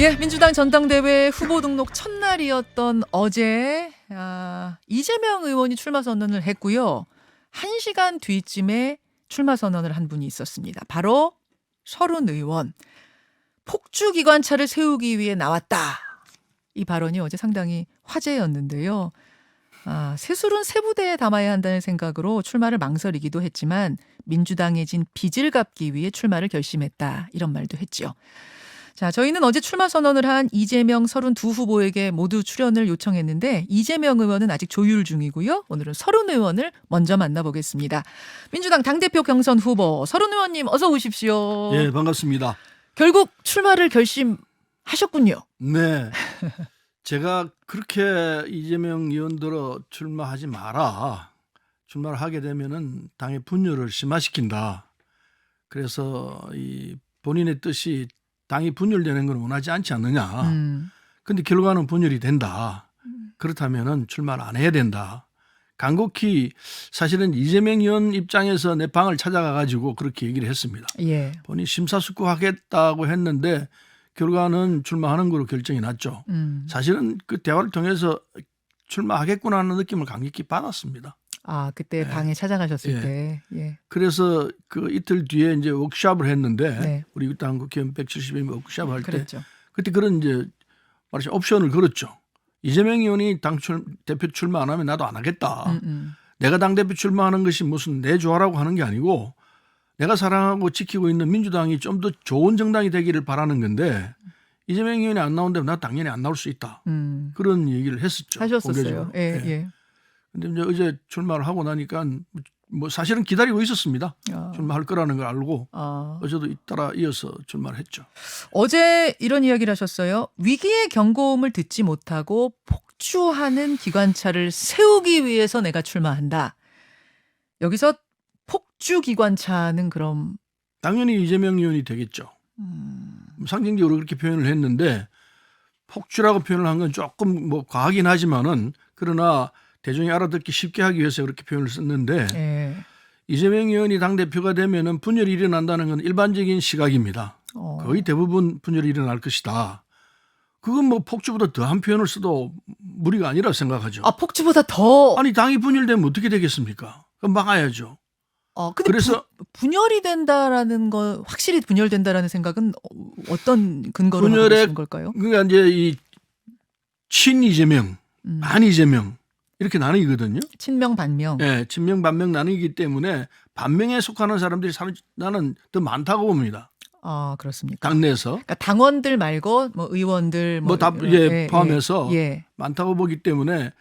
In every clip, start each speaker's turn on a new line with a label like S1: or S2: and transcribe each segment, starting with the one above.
S1: 예, 민주당 전당대회 후보 등록 첫날이었던 어제 이재명 의원이 출마 선언을 했고요. 1시간 뒤쯤에 출마 선언을 한 분이 있었습니다. 바로 서른 의원. 폭주 기관차를 세우기 위해 나왔다. 이 발언이 어제 상당히 화제였는데요. 세술은 세 부대에 담아야 한다는 생각으로 출마를 망설이기도 했지만 민주당에 진 빚을 갚기 위해 출마를 결심했다. 이런 말도 했죠. 자, 저희는 어제 출마 선언을 한 이재명 32 후보에게 모두 출연을 요청했는데 이재명 의원은 아직 조율 중이고요. 오늘은 서른 의원을 먼저 만나보겠습니다. 민주당 당대표 경선 후보 서른 의원님 어서 오십시오.
S2: 예, 반갑습니다.
S1: 결국 출마를 결심하셨군요.
S2: 네. 제가 그렇게 이재명 의원들어 출마하지 마라. 출마를 하게 되면은 당의 분열을 심화시킨다. 그래서 이 본인의 뜻이 당이 분열되는 건 원하지 않지 않느냐. 근데 결과는 분열이 된다. 그렇다면은 출마를 안 해야 된다. 간곡히 사실은 이재명 의원 입장에서 내 방을 찾아가 가지고 그렇게 얘기를 했습니다.
S1: 예.
S2: 본인 심사숙고하겠다고 했는데 결과는 출마하는 걸로 결정이 났죠. 사실은 그 대화를 통해서 출마하겠구나 하는 느낌을 강력히 받았습니다.
S1: 그때 방에 찾아가셨을 때. 예.
S2: 그래서 그 이틀 뒤에 이제 워크숍을 했는데
S1: 네.
S2: 우리 당 국회의원 170명 워크숍 할 때
S1: 그랬죠.
S2: 그때 그런 이제 말하자면 옵션을 걸었죠. 이재명 의원이 대표 출마 안 하면 나도 안 하겠다. 내가 당대표 출마하는 것이 무슨 내 조화라고 하는 게 아니고 내가 사랑하고 지키고 있는 민주당이 좀 더 좋은 정당이 되기를 바라는 건데 이재명 의원이 안 나온다면 나 당연히 안 나올 수 있다. 그런 얘기를 했었죠.
S1: 하셨었어요.
S2: 공개적으로.
S1: 예, 예.
S2: 근데 이제 어제 출마를 하고 나니까 뭐 사실은 기다리고 있었습니다. 출마할 거라는 걸 알고 어제도 잇따라 이어서 출마를 했죠.
S1: 어제 이런 이야기를 하셨어요. 위기의 경고음을 듣지 못하고 폭주하는 기관차를 세우기 위해서 내가 출마한다. 여기서 폭주 기관차는 그럼
S2: 당연히 이재명 의원이 되겠죠. 상징적으로 그렇게 표현을 했는데 폭주라고 표현을 한 건 조금 뭐 과하긴 하지만은 그러나 대중이 알아듣기 쉽게 하기 위해서 그렇게 표현을 썼는데
S1: 예.
S2: 이재명 의원이 당대표가 되면은 분열이 일어난다는 건 일반적인 시각입니다. 거의 대부분 분열이 일어날 것이다. 그건 뭐 폭주보다 더한 표현을 써도 무리가 아니라 생각하죠.
S1: 폭주보다 더.
S2: 아니 당이 분열되면 어떻게 되겠습니까? 그럼 막아야죠.
S1: 근데
S2: 그래서
S1: 분열이 된다라는 거 확실히 분열된다라는 생각은 어떤 근거로 하고 계신 걸까요?
S2: 그러니까 이제 이 친 이재명, 반 이재명 이렇게 나뉘거든요.
S1: 친명 반명.
S2: 네, 친명 반명 나뉘기 때문에 반명에 속하는 사람들이 나는 더 많다고 봅니다.
S1: 그렇습니까?
S2: 당내에서
S1: 그러니까 당원들 말고 뭐 의원들
S2: 뭐 다 포함해서
S1: 예.
S2: 많다고 보기 때문에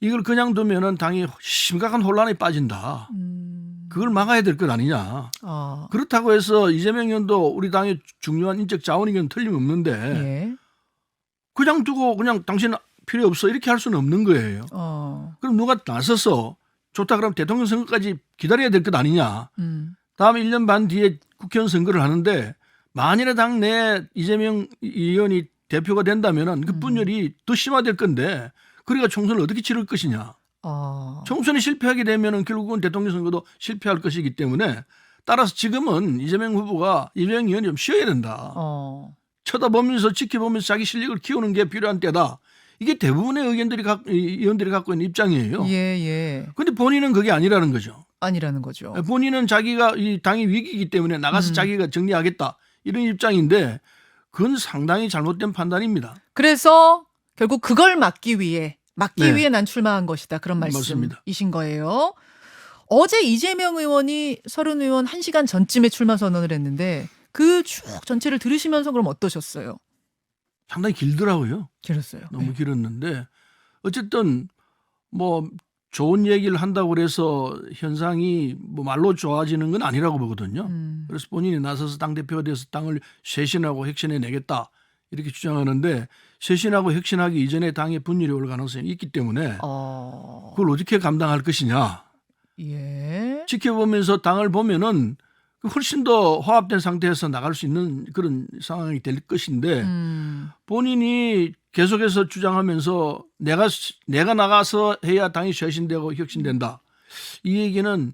S2: 이걸 그냥 두면은 당이 심각한 혼란에 빠진다. 그걸 막아야 될 것 아니냐. 그렇다고 해서 이재명 의원도 우리 당의 중요한 인적 자원이건 틀림없는데
S1: 예.
S2: 그냥 두고 그냥 당신 필요 없어 이렇게 할 수는 없는 거예요. 그럼 누가 나서서 좋다 그러면 대통령 선거까지 기다려야 될 것 아니냐. 다음 1년 반 뒤에 국회의원 선거를 하는데 만일에 당내 이재명 의원이 대표가 된다면은 그 분열이 더 심화될 건데 그러니까 총선을 어떻게 치를 것이냐. 총선이 실패하게 되면은 결국은 대통령 선거도 실패할 것이기 때문에 따라서 지금은 이재명 의원이 좀 쉬어야 된다. 쳐다보면서 지켜보면서 자기 실력을 키우는 게 필요한 때다. 이게 대부분의 의원들이 갖고 있는 입장이에요.
S1: 예.
S2: 근데 본인은 그게 아니라는 거죠.
S1: 아니라는 거죠.
S2: 본인은 자기가 이 당이 위기이기 때문에 나가서 자기가 정리하겠다. 이런 입장인데 그건 상당히 잘못된 판단입니다.
S1: 그래서 결국 그걸 막기 위해
S2: 네.
S1: 난 출마한 것이다. 그런
S2: 맞습니다.
S1: 말씀이신 거예요. 어제 이재명 의원이 서른 의원 1시간 전쯤에 출마 선언을 했는데 그 쭉 전체를 들으시면서 그럼 어떠셨어요?
S2: 상당히 길더라고요.
S1: 길었어요.
S2: 너무 길었는데 어쨌든 뭐 좋은 얘기를 한다고 그래서 현상이 뭐 말로 좋아지는 건 아니라고 보거든요. 그래서 본인이 나서서 당대표가 돼서 당을 쇄신하고 혁신해 내겠다 이렇게 주장하는데 쇄신하고 혁신하기 이전에 당의 분열이 올 가능성이 있기 때문에 그걸 어떻게 감당할 것이냐.
S1: 예.
S2: 지켜보면서 당을 보면은 훨씬 더 화합된 상태에서 나갈 수 있는 그런 상황이 될 것인데 본인이 계속해서 주장하면서 내가 나가서 해야 당이 쇄신되고 혁신된다. 이 얘기는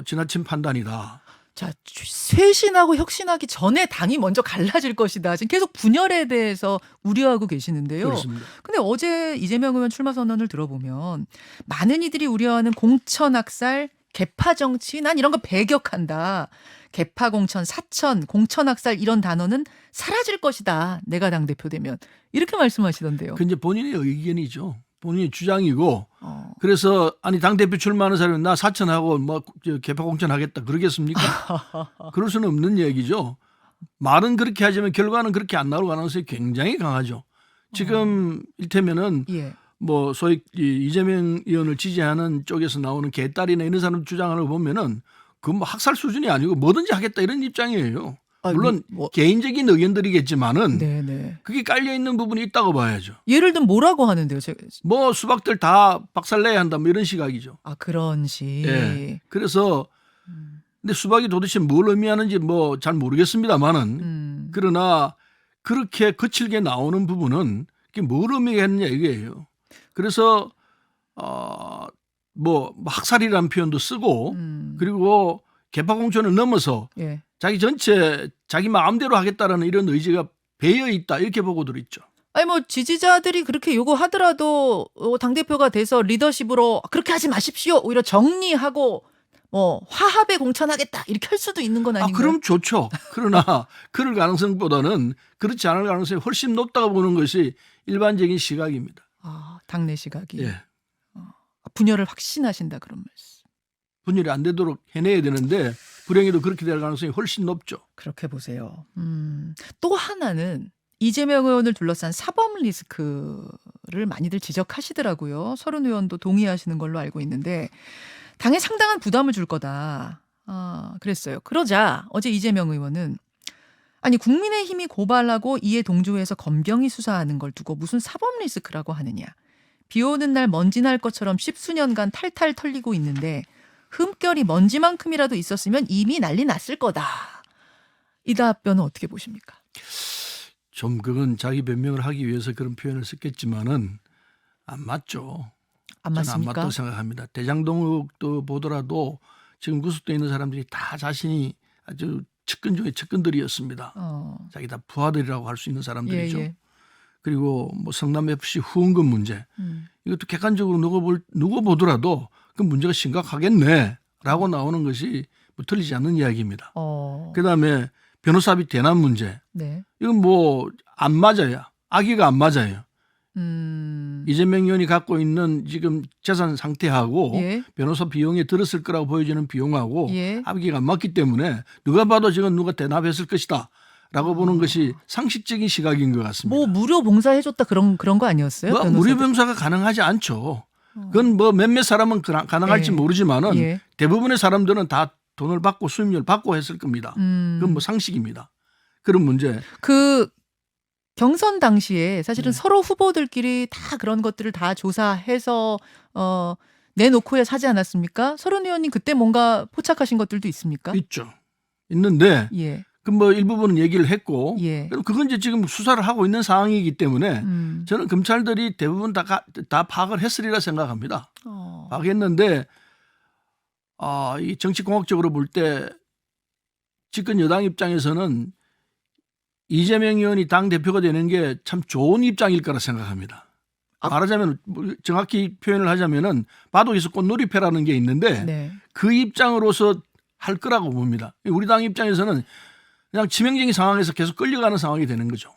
S2: 지나친 판단이다.
S1: 자, 쇄신하고 혁신하기 전에 당이 먼저 갈라질 것이다. 지금 계속 분열에 대해서 우려하고 계시는데요.
S2: 그렇습니다.
S1: 근데 어제 이재명 의원 출마 선언을 들어보면 많은 이들이 우려하는 공천 학살, 개파 정치, 난 이런 거 배격한다. 개파 공천, 사천, 공천 학살 이런 단어는 사라질 것이다. 내가 당대표 되면. 이렇게 말씀하시던데요.
S2: 그 이제 본인의 의견이죠. 본인의 주장이고 그래서 아니 당대표 출마하는 사람은 나 사천하고 뭐 개파 공천하겠다 그러겠습니까? 그럴 수는 없는 얘기죠. 말은 그렇게 하지만 결과는 그렇게 안 나올 가능성이 굉장히 강하죠. 지금 일테면은
S1: 예.
S2: 뭐 소위 이재명 의원을 지지하는 쪽에서 나오는 개딸이나 이런 사람 주장을 보면은 그 뭐 학살 수준이 아니고 뭐든지 하겠다 이런 입장이에요. 물론 개인적인 의견들이겠지만은
S1: 네네.
S2: 그게 깔려 있는 부분이 있다고 봐야죠.
S1: 예를 들면 뭐라고 하는데요? 제가.
S2: 뭐 수박들 다 박살내야 한다 뭐 이런 시각이죠.
S1: 아, 그런 식.
S2: 예. 그래서 근데 수박이 도대체 뭘 의미하는지 뭐 잘 모르겠습니다만은 그러나 그렇게 거칠게 나오는 부분은 그게 뭘 의미했느냐 이거예요. 그래서 뭐 학살이라는 표현도 쓰고 그리고 개파 공천을 넘어서
S1: 예.
S2: 자기 전체 자기 마음대로 하겠다라는 이런 의지가 배어 있다 이렇게 보고들 있죠.
S1: 아니 뭐 지지자들이 그렇게 요구하더라도 당대표가 돼서 리더십으로 그렇게 하지 마십시오. 오히려 정리하고 뭐 화합에 공천하겠다 이렇게 할 수도 있는 건 아닌가요?
S2: 그럼 좋죠. 그러나 그럴 가능성보다는 그렇지 않을 가능성이 훨씬 높다고 보는 것이 일반적인 시각입니다.
S1: 당내 시각이.
S2: 예.
S1: 분열을 확신하신다 그런 말씀.
S2: 분열이 안 되도록 해내야 되는데 불행히도 그렇게 될 가능성이 훨씬 높죠.
S1: 그렇게 보세요. 또 하나는 이재명 의원을 둘러싼 사법 리스크를 많이들 지적하시더라고요. 서른 의원도 동의하시는 걸로 알고 있는데 당에 상당한 부담을 줄 거다. 그랬어요. 그러자 어제 이재명 의원은 아니 국민의힘이 고발하고 이에 동조해서 검경이 수사하는 걸 두고 무슨 사법 리스크라고 하느냐. 비 오는 날 먼지 날 것처럼 십수년간 탈탈 털리고 있는데 흠결이 먼지만큼이라도 있었으면 이미 난리 났을 거다. 이 답변은 어떻게 보십니까?
S2: 좀 그건 자기 변명을 하기 위해서 그런 표현을 썼겠지만은 안 맞죠.
S1: 안 맞습니까?
S2: 저는 안 맞다고 생각합니다. 대장동도 보더라도 지금 구속돼 있는 사람들이 다 자신이 아주 측근 중에 측근들이었습니다. 자기 다 부하들이라고 할 수 있는 사람들이죠.
S1: 예.
S2: 그리고 뭐 성남FC 후원금 문제 이것도 객관적으로 누가 보더라도 그 문제가 심각하겠네라고 나오는 것이 뭐 틀리지 않는 이야기입니다. 그다음에 변호사비 대납 문제
S1: 네.
S2: 이건 뭐 안 맞아요. 악의가 안 맞아요. 이재명 의원이 갖고 있는 지금 재산 상태하고
S1: 예.
S2: 변호사 비용에 들었을 거라고 보여지는 비용하고
S1: 예.
S2: 악의가 안 맞기 때문에 누가 봐도 지금 누가 대납했을 것이다. 라고 보는 것이 상식적인 시각인 것 같습니다.
S1: 뭐 무료 봉사해줬다 그런 거 아니었어요?
S2: 뭐 무료 봉사가 가능하지 않죠. 그건 뭐 몇몇 사람은 가능할지 모르지만은
S1: 예.
S2: 대부분의 사람들은 다 돈을 받고 수임료를 받고 했을 겁니다. 그건 뭐 상식입니다. 그런 문제.
S1: 그 경선 당시에 사실은 서로 후보들끼리 다 그런 것들을 다 조사해서 내놓고 하지 않았습니까? 서른 의원님 그때 뭔가 포착하신 것들도 있습니까?
S2: 있죠. 있는데
S1: 예.
S2: 그 뭐 일부분은 얘기를 했고
S1: 예.
S2: 그건 이제 지금 수사를 하고 있는 상황이기 때문에 저는 검찰들이 대부분 다 파악을 했으리라 생각합니다. 파악했는데 이 정치공학적으로 볼 때 집권 여당 입장에서는 이재명 의원이 당대표가 되는 게 참 좋은 입장일 거라 생각합니다. 말하자면 정확히 표현을 하자면은 바둑에서 꽃놀이패라는 게 있는데
S1: 네.
S2: 그 입장으로서 할 거라고 봅니다. 우리 당 입장에서는 그냥 치명적인 상황에서 계속 끌려가는 상황이 되는 거죠.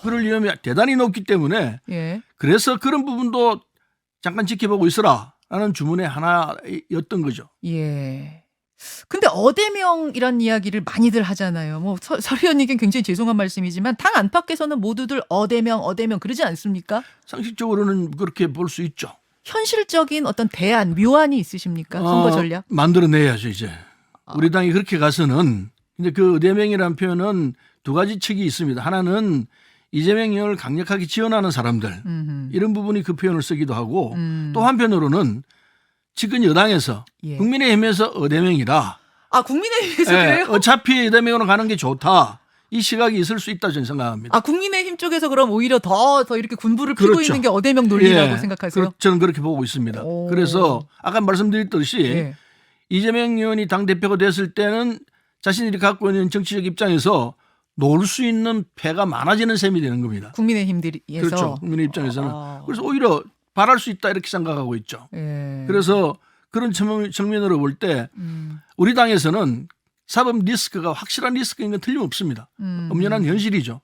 S2: 그럴 위험이 대단히 높기 때문에
S1: 예.
S2: 그래서 그런 부분도 잠깐 지켜보고 있으라라는 주문의 하나였던 거죠.
S1: 예. 근데 어대명이란 이야기를 많이들 하잖아요. 뭐 서 의원님께 굉장히 죄송한 말씀이지만 당 안팎에서는 모두들 어대명 그러지 않습니까?
S2: 상식적으로는 그렇게 볼 수 있죠.
S1: 현실적인 어떤 대안, 묘안이 있으십니까? 선거 전략?
S2: 만들어내야죠 이제. 우리 당이 그렇게 가서는 근데 그 어대명이라는 표현은 두 가지 측이 있습니다. 하나는 이재명 의원을 강력하게 지원하는 사람들 이런 부분이 그 표현을 쓰기도 하고 또 한편으로는 지금 여당에서
S1: 예.
S2: 국민의힘에서 어대명이다.
S1: 국민의힘에서 그래요?
S2: 어차피 어대명으로 가는 게 좋다. 이 시각이 있을 수 있다 저는 생각합니다.
S1: 국민의힘 쪽에서 그럼 오히려 더 이렇게 군부를 피고
S2: 그렇죠.
S1: 있는 게 어대명 논리라고 생각하세요?
S2: 저는 그렇게 보고 있습니다. 그래서 아까 말씀드렸듯이 이재명 의원이 당대표가 됐을 때는 자신들이 갖고 있는 정치적 입장에서 놓을 수 있는 패가 많아지는 셈이 되는 겁니다.
S1: 국민의힘들이에서.
S2: 그렇죠. 국민의 입장에서는. 그래서 오히려 바랄 수 있다 이렇게 생각하고 있죠.
S1: 예.
S2: 그래서 그런 측면으로 볼 때 우리 당에서는 사법 리스크가 확실한 리스크인 건 틀림없습니다. 엄연한 현실이죠.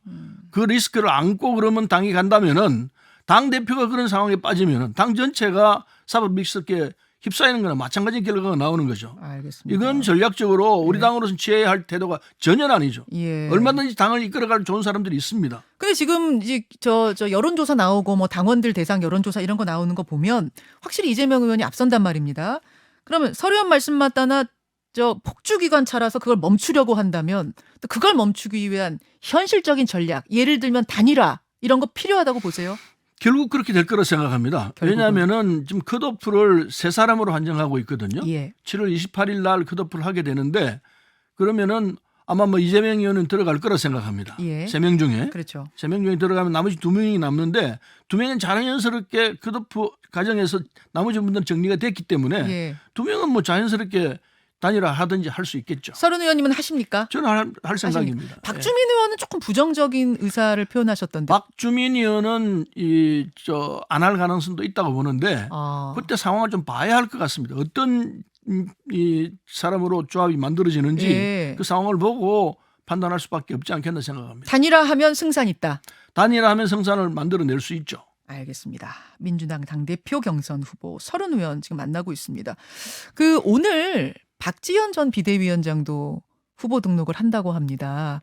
S2: 그 리스크를 안고 그러면 당이 간다면은 당 대표가 그런 상황에 빠지면은 당 전체가 사법 리스크에 휩싸이는 거나 마찬가지 결과가 나오는 거죠.
S1: 알겠습니다.
S2: 이건 전략적으로 우리 당으로서는 취해야 할 태도가 전혀 아니죠.
S1: 예.
S2: 얼마든지 당을 이끌어갈 좋은 사람들이 있습니다.
S1: 근데 지금 이제 저 여론조사 나오고 뭐 당원들 대상 여론조사 이런 거 나오는 거 보면 확실히 이재명 의원이 앞선단 말입니다. 그러면 서 의원 말씀 맞다나 저 폭주기관차라서 그걸 멈추려고 한다면 또 그걸 멈추기 위한 현실적인 전략, 예를 들면 단일화 이런 거 필요하다고 보세요?
S2: 결국 그렇게 될 거라 생각합니다. 왜냐하면은 지금 컷오프를 세 사람으로 한정하고 있거든요.
S1: 예.
S2: 7월 28일 날 컷오프를 하게 되는데 그러면은 아마 뭐 이재명 의원은 들어갈 거라 생각합니다.
S1: 예.
S2: 3명 중에.
S1: 그렇죠.
S2: 3명 중에 들어가면 나머지 2명이 남는데 2명은 자연스럽게 컷오프 과정에서 나머지 분들은 정리가 됐기 때문에
S1: 예.
S2: 2명은 뭐 자연스럽게 단일화 하든지 할 수 있겠죠.
S1: 서른 의원님은 하십니까?
S2: 저는 할 생각입니다.
S1: 박주민 의원은 조금 부정적인 의사를 표현하셨던데.
S2: 박주민 의원은 안 할 가능성도 있다고 보는데 그때 상황을 좀 봐야 할 것 같습니다. 어떤 이 사람으로 조합이 만들어지는지
S1: 예.
S2: 그 상황을 보고 판단할 수밖에 없지 않겠나 생각합니다.
S1: 단일화하면 승산 있다.
S2: 단일화하면 성산을 만들어낼 수 있죠.
S1: 알겠습니다. 민주당 당대표 경선 후보 서른 의원 지금 만나고 있습니다. 그 오늘 박지현 전 비대위원장도 후보 등록을 한다고 합니다.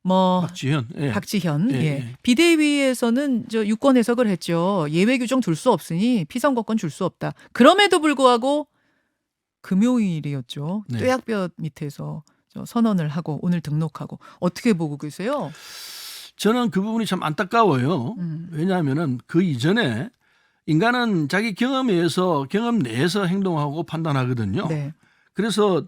S1: 뭐
S2: 박지현, 예.
S1: 박지현,
S2: 예,
S1: 예.
S2: 예.
S1: 비대위에서는 저 유권 해석을 했죠. 예외 규정 둘 수 없으니 피선거권 줄 수 없다. 그럼에도 불구하고 금요일이었죠.
S2: 네.
S1: 뙤약볕 밑에서 저 선언을 하고 오늘 등록하고 어떻게 보고 계세요?
S2: 저는 그 부분이 참 안타까워요. 왜냐하면은 그 이전에 인간은 자기 경험에 의해서 경험 내에서 행동하고 판단하거든요.
S1: 네.
S2: 그래서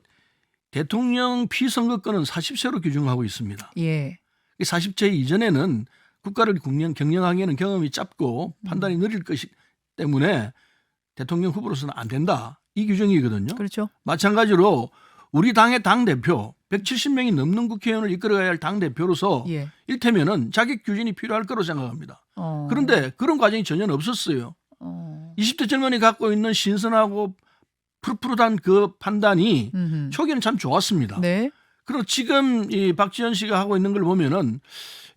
S2: 대통령 피선거권은 40세로 규정하고 있습니다.
S1: 예.
S2: 40세 이전에는 국가를 경영하기에는 경험이 짧고 판단이 느릴 것이 때문에 대통령 후보로서는 안 된다. 이 규정이거든요.
S1: 그렇죠.
S2: 마찬가지로 우리 당의 당대표 170명이 넘는 국회의원을 이끌어가야 할 당대표로서
S1: 예.
S2: 일테면은 자격 규진이 필요할 거로 생각합니다. 그런데 그런 과정이 전혀 없었어요. 20대 젊은이 갖고 있는 신선하고 푸릇푸릇한 그 판단이 초기에는 참 좋았습니다.
S1: 네.
S2: 그리고 지금 이 박지현 씨가 하고 있는 걸 보면은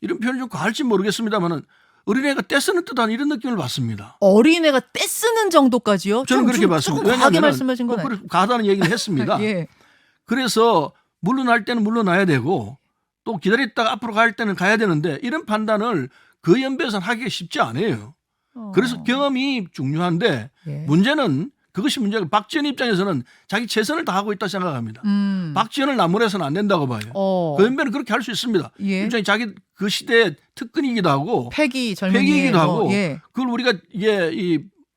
S2: 이런 표현이 좀 과할지 모르겠습니다만은 어린애가 떼쓰는 듯한 이런 느낌을 받습니다.
S1: 어린애가 떼쓰는 정도까지요?
S2: 저는 그렇게 봤습니다.
S1: 조금 과하게 말씀하신 건
S2: 아니에요. 과하다는 얘기를 했습니다.
S1: 예.
S2: 그래서 물러날 때는 물러나야 되고 또 기다렸다가 앞으로 갈 때는 가야 되는데 이런 판단을 그 연배에서는 하기가 쉽지 않아요. 그래서 경험이 중요한데
S1: 예.
S2: 문제는 그것이 문제고 박지원 입장에서는 자기 최선을 다하고 있다 생각합니다. 박지원을 나무래서는 안 된다고 봐요. 그 연배는 그렇게 할 수 있습니다.
S1: 예.
S2: 일종의 자기 그 시대의 특근이기도 하고
S1: 패기 젊은이의
S2: 패기이기도 하고
S1: 예.
S2: 그걸 우리가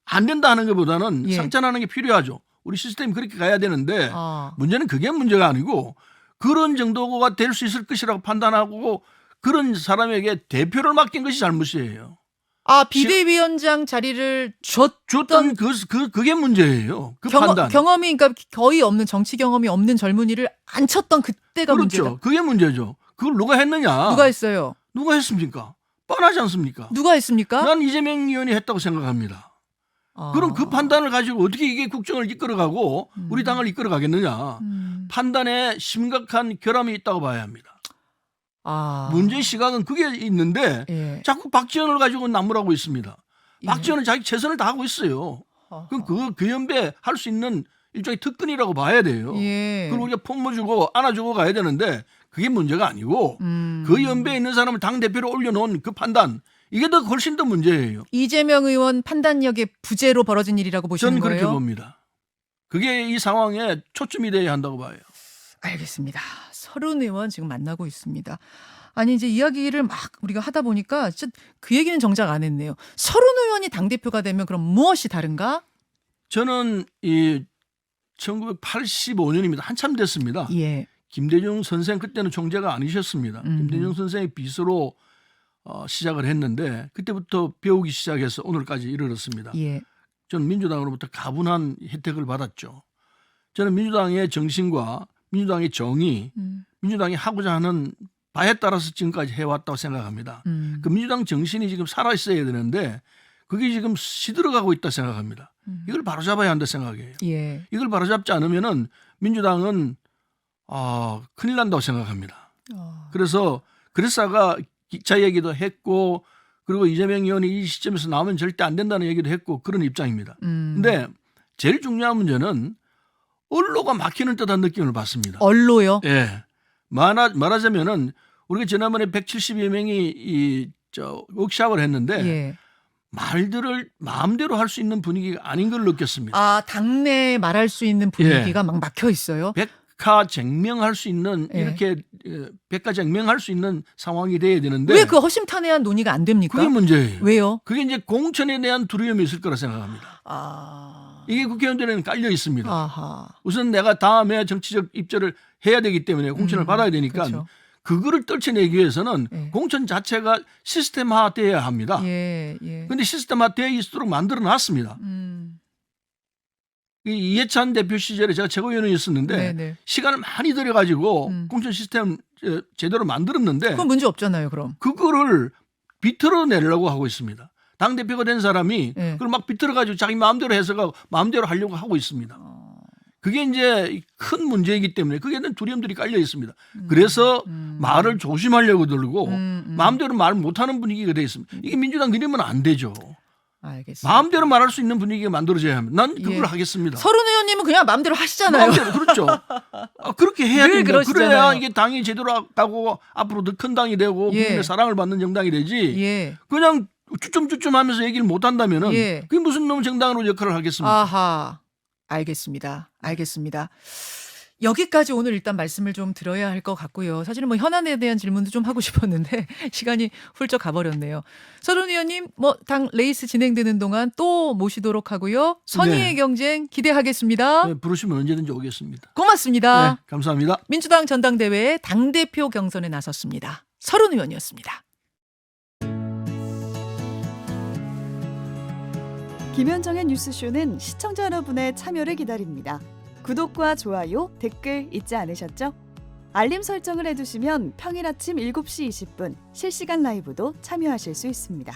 S2: 안 된다 하는 것보다는
S1: 예.
S2: 상찬하는 게 필요하죠. 우리 시스템이 그렇게 가야 되는데 문제는 그게 문제가 아니고 그런 정도가 될 수 있을 것이라고 판단하고 그런 사람에게 대표를 맡긴 것이 잘못이에요.
S1: 비대위원장 자리를
S2: 줬던 그게 문제예요. 그 판단.
S1: 경험이 그러니까 거의 없는 정치 경험이 없는 젊은이를 안 쳤던 그때가
S2: 그렇죠.
S1: 문제다.
S2: 그게 문제죠. 그걸 누가 했느냐?
S1: 누가 했어요?
S2: 누가 했습니까? 뻔하지 않습니까?
S1: 누가 했습니까?
S2: 난 이재명 의원이 했다고 생각합니다. 그럼 그 판단을 가지고 어떻게 이게 국정을 이끌어가고 우리 당을 이끌어가겠느냐? 판단에 심각한 결함이 있다고 봐야 합니다. 문제의 시각은 그게 있는데
S1: 예.
S2: 자꾸 박지원을 가지고 나무라고 있습니다.
S1: 예.
S2: 박지원은 자기 최선을 다하고 있어요. 그럼 그 연배 할 수 있는 일종의 특근이라고 봐야 돼요.
S1: 예.
S2: 그걸 우리가 품어주고 안아주고 가야 되는데 그게 문제가 아니고 그 연배에 있는 사람을 당대표로 올려놓은 그 판단 이게 더 훨씬 더 문제예요.
S1: 이재명 의원 판단력의 부재로 벌어진 일이라고 보시는
S2: 저는
S1: 거예요?
S2: 그렇게 봅니다. 그게 이 상황에 초점이 돼야 한다고 봐요.
S1: 알겠습니다. 서른 의원 지금 만나고 있습니다. 아니 이제 이야기를 막 우리가 하다 보니까 진짜 그 얘기는 정작 안 했네요. 서른 의원이 당대표가 되면 그럼 무엇이 다른가?
S2: 저는 이 1985년입니다. 한참 됐습니다.
S1: 예.
S2: 김대중 선생 그때는 총재가 아니셨습니다. 김대중 선생의 비서로 시작을 했는데 그때부터 배우기 시작해서 오늘까지 이르렀습니다.
S1: 예.
S2: 저는 민주당으로부터 가분한 혜택을 받았죠. 저는 민주당의 정신과 민주당의 정의, 민주당이 하고자 하는 바에 따라서 지금까지 해왔다고 생각합니다. 그 민주당 정신이 지금 살아있어야 되는데 그게 지금 시들어가고 있다 생각합니다. 이걸 바로잡아야 한다 생각해요.
S1: 예.
S2: 이걸 바로잡지 않으면은 민주당은 큰일 난다고 생각합니다. 그래서 그래서가 기차 얘기도 했고 그리고 이재명 의원이 이 시점에서 나오면 절대 안 된다는 얘기도 했고 그런 입장입니다. 근데 제일 중요한 문제는 언로가 막히는 듯한 느낌을 받습니다.
S1: 언로요?
S2: 예. 말하자면은 우리가 지난번에 170여 명이 워크숍을 했는데
S1: 예.
S2: 말들을 마음대로 할 수 있는 분위기가 아닌 걸 느꼈습니다.
S1: 아, 당내에 말할 수 있는 분위기가 막 막혀 있어요.
S2: 백가쟁명할 수 있는
S1: 예.
S2: 이렇게 백가쟁명할 수 있는 상황이 돼야 되는데
S1: 왜 그 허심탄회한 논의가 안 됩니까?
S2: 그게 문제예요.
S1: 왜요?
S2: 그게 이제 공천에 대한 두려움이 있을 거라 생각합니다. 이게 국회의원들에는 깔려 있습니다.
S1: 아하.
S2: 우선 내가 다음에 정치적 입절을 해야 되기 때문에 공천을 받아야 되니까
S1: 그렇죠.
S2: 그거를 떨쳐내기 위해서는
S1: 예.
S2: 공천 자체가 시스템화돼야 합니다.
S1: 예.
S2: 그런데 시스템화되어 있도록 만들어 놨습니다. 이 이해찬 대표 시절에 제가 최고위원이었었는데
S1: 네네.
S2: 시간을 많이 들여가지고 공천 시스템 제대로 만들었는데
S1: 그건 문제 없잖아요, 그럼.
S2: 그거를 비틀어내려고 하고 있습니다. 당대표가 된 사람이
S1: 예.
S2: 그걸 막 비틀어가지고 자기 마음대로 해서가 마음대로 하려고 하고 있습니다. 그게 이제 큰 문제이기 때문에 그게는 두려움들이 깔려 있습니다. 그래서 말을 조심하려고 들고 마음대로 말 못하는 분위기가 돼 있습니다. 이게 민주당 그러면 안 되죠.
S1: 알겠습니다.
S2: 마음대로 말할 수 있는 분위기가 만들어져야 합니다. 난 그걸
S1: 예.
S2: 하겠습니다.
S1: 서른 의원님은 그냥 마음대로 하시잖아요.
S2: 마음대로 그렇죠. 그렇게 해야
S1: 늘
S2: 됩니다.
S1: 그러시잖아요.
S2: 그래야 이게 당이 제대로 가고 앞으로 더 큰 당이 되고
S1: 예.
S2: 국민의 사랑을 받는 정당이 되지.
S1: 예.
S2: 그냥 쭈쫌쭈쫌하면서 얘기를 못 한다면은
S1: 예.
S2: 그게 무슨 놈 정당으로 역할을 하겠습니까?
S1: 아하. 알겠습니다. 여기까지 오늘 일단 말씀을 좀 들어야 할 것 같고요. 사실은 뭐 현안에 대한 질문도 좀 하고 싶었는데 시간이 훌쩍 가버렸네요. 서른 의원님, 뭐 당 레이스 진행되는 동안 또 모시도록 하고요. 선의의
S2: 네.
S1: 경쟁 기대하겠습니다.
S2: 네, 부르시면 언제든지 오겠습니다.
S1: 고맙습니다.
S2: 네, 감사합니다.
S1: 민주당 전당대회 당대표 경선에 나섰습니다. 서른 의원이었습니다.
S3: 김현정의 뉴스쇼는 시청자 여러분의 참여를 기다립니다. 구독과 좋아요, 댓글 잊지 않으셨죠? 알림 설정을 해두시면 평일 아침 7시 20분 실시간 라이브도 참여하실 수 있습니다.